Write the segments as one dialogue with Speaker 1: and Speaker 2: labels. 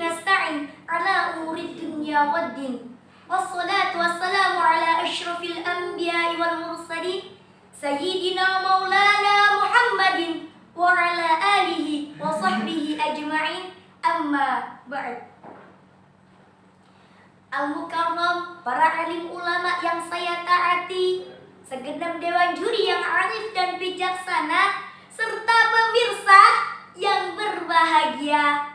Speaker 1: nasta'in ala umuri dunya waddin. Wassalatu wassalamu ala asyrafil anbiya'i wal mursalin sayyidina maulana Muhammadin wa ala alihi wa sahbihi ajma'in. Amma ba'd. Al-Mukarram, para alim ulama yang saya taati, segenap dewan juri yang arif dan bijaksana, serta pemirsa yang berbahagia.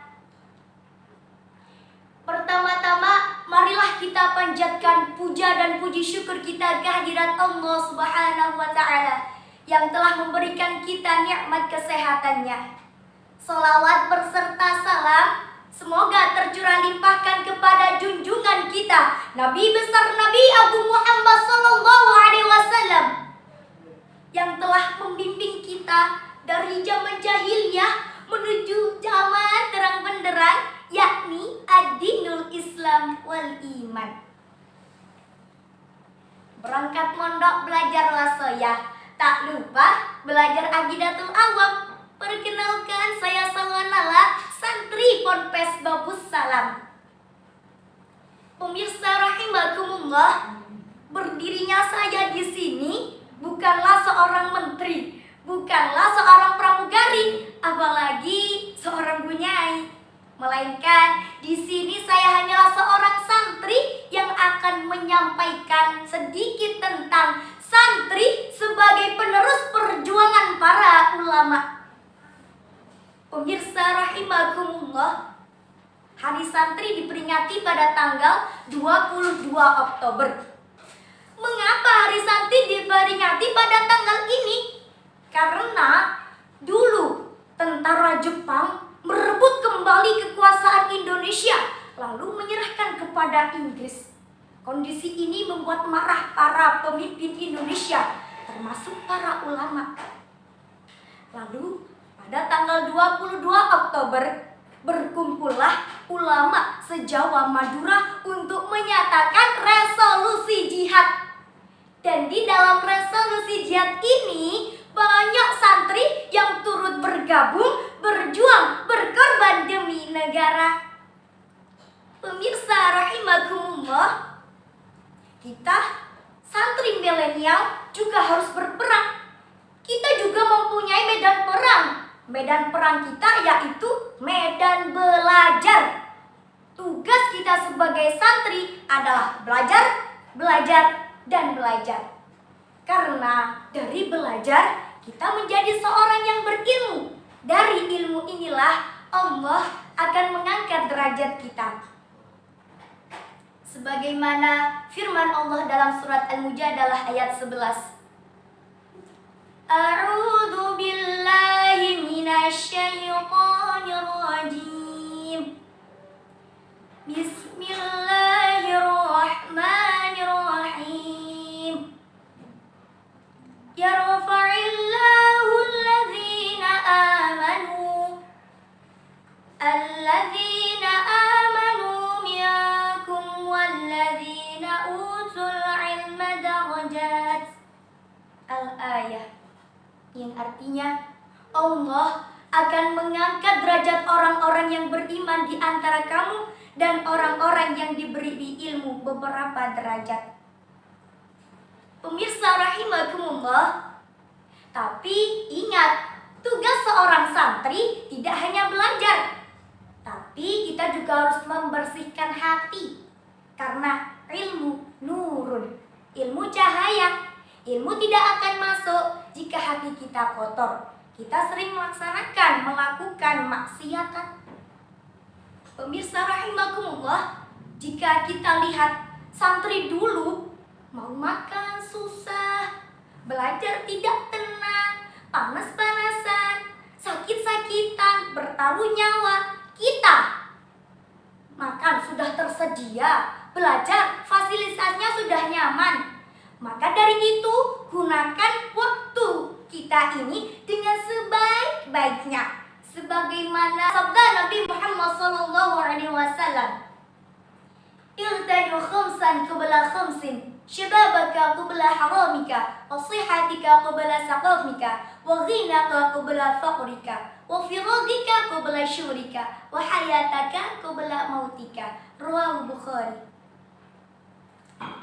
Speaker 1: Pertama-tama, marilah kita panjatkan puja dan puji syukur kita kehadirat Allah Subhanahu wa Ta'ala yang telah memberikan kita nikmat kesehatannya. Salawat berserta salam semoga tercurah limpahkan kepada junjungan kita, Nabi besar Nabi Agung Muhammad sallallahu alaihi wasallam yang telah membimbing kita dari zaman jahiliyah menuju zaman terang benderang, yakni ad-dinul Islam wal iman. Berangkat mondok belajarlah saya, tak lupa belajar aqidatul awam. Perkenalkan, saya Salwanala, santri Ponpes Babus Salam. Pemirsa rahimakumullah, berdirinya saya di sini bukanlah seorang menteri, bukanlah seorang pramugari, apalagi seorang bunyai. Melainkan di sini saya hanyalah seorang santri yang akan menyampaikan sedikit tentang santri sebagai penerus perjuangan para ulama. Pemirsa rahimakumullah, Hari Santri diperingati pada tanggal 22 Oktober. Mengapa Hari Santri diperingati pada tanggal ini? Karena dulu tentara Jepang merebut kembali kekuasaan Indonesia, lalu menyerahkan kepada Inggris. Kondisi ini membuat marah para pemimpin Indonesia, termasuk para ulama. Lalu pada tanggal 22 Oktober berkumpullah ulama se-Jawa Madura untuk menyatakan resolusi jihad. Dan di dalam resolusi jihad ini banyak santri yang turut bergabung, berjuang, berkorban demi negara. Pemirsa rahimakumullah, kita santri milenial juga harus berperang. Kita juga mempunyai medan perang. Medan perang kita yaitu medan belajar. Tugas kita sebagai santri adalah belajar, belajar, dan belajar. Karena dari belajar kita menjadi seorang yang berilmu. Dari ilmu inilah Allah akan mengangkat derajat kita. Sebagaimana firman Allah dalam surat Al-Mujadalah ayat 11. A'udzu billahi minasyaitonir rajim. Bismillahirrahmanirrahim. Yarfa'illahu alladzina amanu minkum walladzina utul ilma darajat. Al-ayah, yang artinya Allah akan mengangkat derajat orang-orang yang beriman di antara kamu dan orang-orang yang diberi ilmu beberapa derajat. Pemirsa rahimakumullah, tapi ingat, tugas seorang santri tidak hanya belajar, tapi kita juga harus membersihkan hati. Karena ilmu nurun, ilmu cahaya. Ilmu tidak akan masuk jika hati kita kotor. Kita sering melakukan maksiatan. Pemirsa rahimakumullah, jika kita lihat santri dulu mau makan susah, belajar tidak tenang, panas-panasan, sakit-sakitan, bertaruh nyawa. Kita makan sudah tersedia, belajar fasilitasnya sudah nyaman. Maka dari itu, gunakan waktu kita ini dengan sebaik-baiknya. Sebagaimana sabda Nabi Muhammad SAW. Irtadu khamsan qabla khamsin, syababaka qabla haramika, wa sihatika qabla saqamika, wa ghinaka qabla faqrika, wa firagika qabla syurika wa hayataka qabla mautika. Rawahu Bukhari.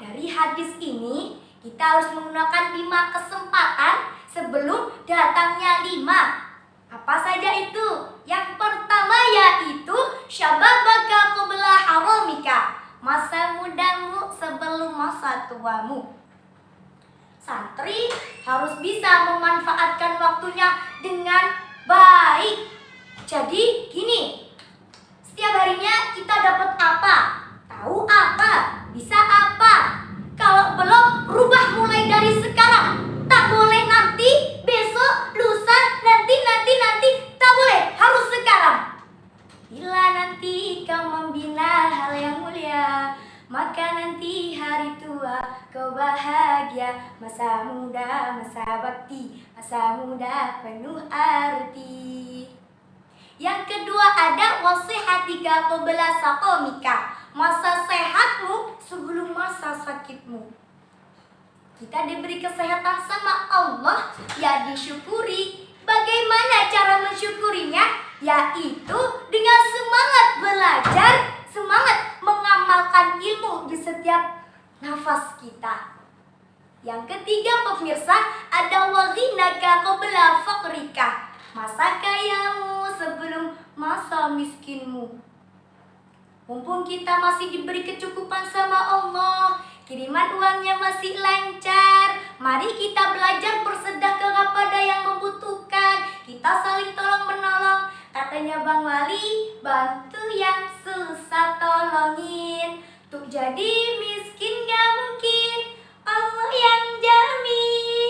Speaker 1: Dari hadis ini kita harus menggunakan 5 kesempatan sebelum datangnya 5. Apa saja itu? Yang pertama yaitu syababaka qabla haramika, masa mudamu sebelum masa tuamu. Santri harus bisa memanfaatkan waktunya dengan baik. Jadi gini, setiap harinya kita dapat apa? Tahu apa? Bisa apa? Kalau belum, rubah mulai dari sekarang. Tak boleh nanti, besok, lusa, nanti. Tak boleh, harus sekarang. Bila nanti kau membina hal yang mulia, maka nanti hari tua kau bahagia. Masa muda, masa bakti, masa muda penuh arti. Yang kedua ada wasihatika qabla saqamika, masa sehatmu sebelum masa sakitmu. Kita diberi kesehatan sama Allah, ya disyukuri. Bagaimana cara mensyukurinya? Yaitu dengan semangat belajar, semangat mengamalkan ilmu di setiap nafas kita. Yang ketiga pemirsa, ada waghinaka qabla faqrika, masa kayamu sebelum masa miskinmu. Mumpung kita masih diberi kecukupan sama Allah, kiriman uangnya masih lancar, mari kita belajar bersedekah kepada yang membutuhkan. Kita saling tolong menolong. Katanya Bang Wali, bantu yang susah tolongin. Untuk jadi miskin gak mungkin, Allah yang jamin.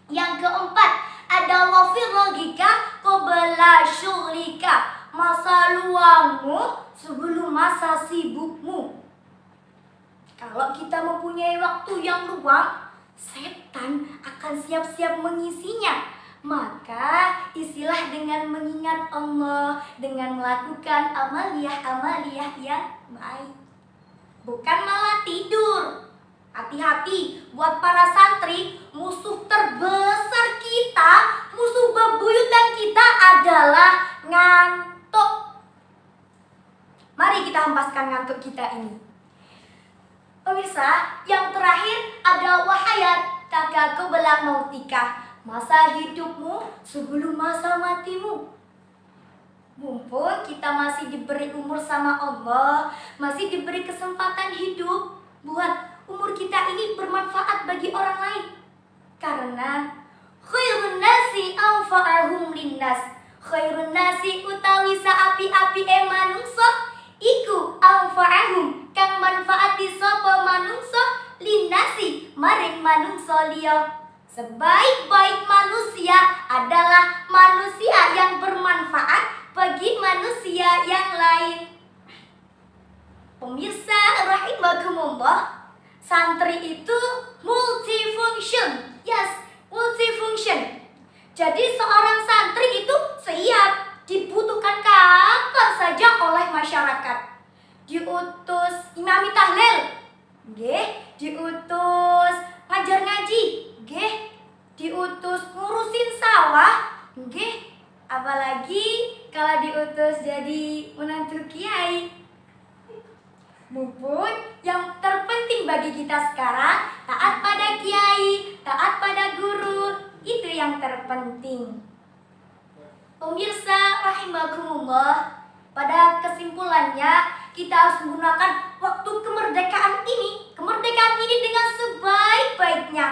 Speaker 1: Yang keempat, ada wafirogika qabla syughlika, masa luangmu sebelum masa sibukmu. Kalau kita mempunyai waktu yang luang, setan akan siap-siap mengisinya. Maka isilah dengan mengingat Allah, dengan melakukan amaliyah-amaliyah yang baik. Bukan malah tidur. Hati-hati buat para santri, musuh terbesar kita, musuh bebuyutan kita adalah ngantuk. Mari kita hempaskan ngantuk kita ini. Pemirsa, yang terakhir ada wahayat taka qabla mautika, masa hidupmu sebelum masa matimu. Mumpung kita masih diberi umur sama Allah, masih diberi kesempatan hidup, buat umur kita ini bermanfaat bagi orang lain. Karena khairun nasi anfa'ahum linnas, khairun nasi utawi saapi-api manungsa iku anfa'ahum kang manfaati sapa manungsa linnasi maring manungsa liya. Sebaik-baik manusia adalah manusia yang bermanfaat bagi manusia yang lain. Pemirsa rahimakumullah, santri itu multifunction. Yes, multifunction. Jadi seorang santri itu siap dibutuhkan kapan saja oleh masyarakat. Diutus imami tahlil, nggih, diutus ngajar ngaji, nggih, diutus ngurusin sawah, nggih, apalagi kalau diutus jadi menantu kiai. Mumpun yang terpenting bagi kita sekarang taat pada kiai, taat pada guru, itu yang terpenting. Pemirsa rahimakumullah, pada kesimpulannya kita harus menggunakan waktu kemerdekaan ini dengan sebaik-baiknya.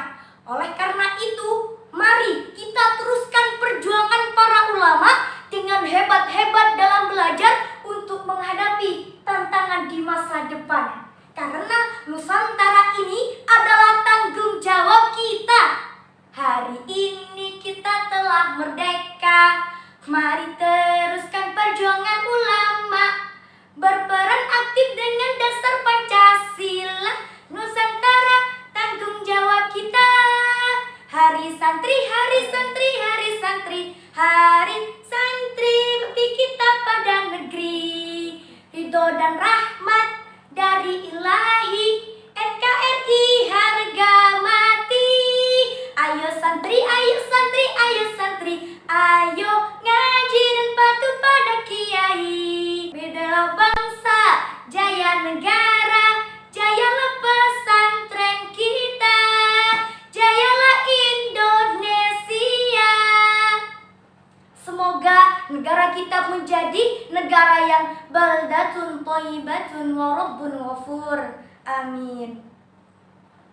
Speaker 1: Oleh karena itu, mari kita teruskan perjuangan para ulama dengan hebat-hebat dalam belajar untuk menghadapi tantangan di masa depan. Karena Nusantara ini adalah tanggung jawab kita. Hari ini kita telah merdeka. Mari teruskan perjuangan ulama, berperan aktif dengan dasar Pancasila. Nusantara tanggung jawab kita. Hari santri, hari santri, hari santri, hari santri, bakti kita pada negeri. Ridho dan rahmat dari Ilahi, NKRI harga mati. Ayo santri, ayo santri, ayo santri. yang baldatun thayyibatun wa rabbun ghafur. Amin.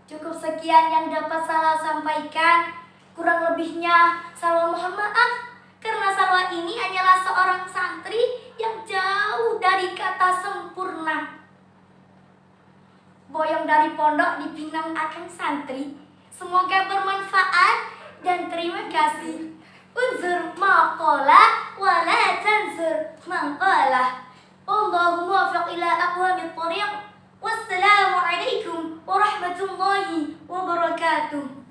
Speaker 1: Cukup sekian yang dapat saya sampaikan. Kurang lebihnya saya mohon maaf, karena saya ini hanyalah seorang santri yang jauh dari kata sempurna. Boyong dari pondok dipinang akan santri. Semoga bermanfaat dan terima kasih. Unzur maqala wa la tanzur maqala. Wallahu muwaffiq ila aqwamit thariq. Wassalamu alaikum warahmatullahi wabarakatuh.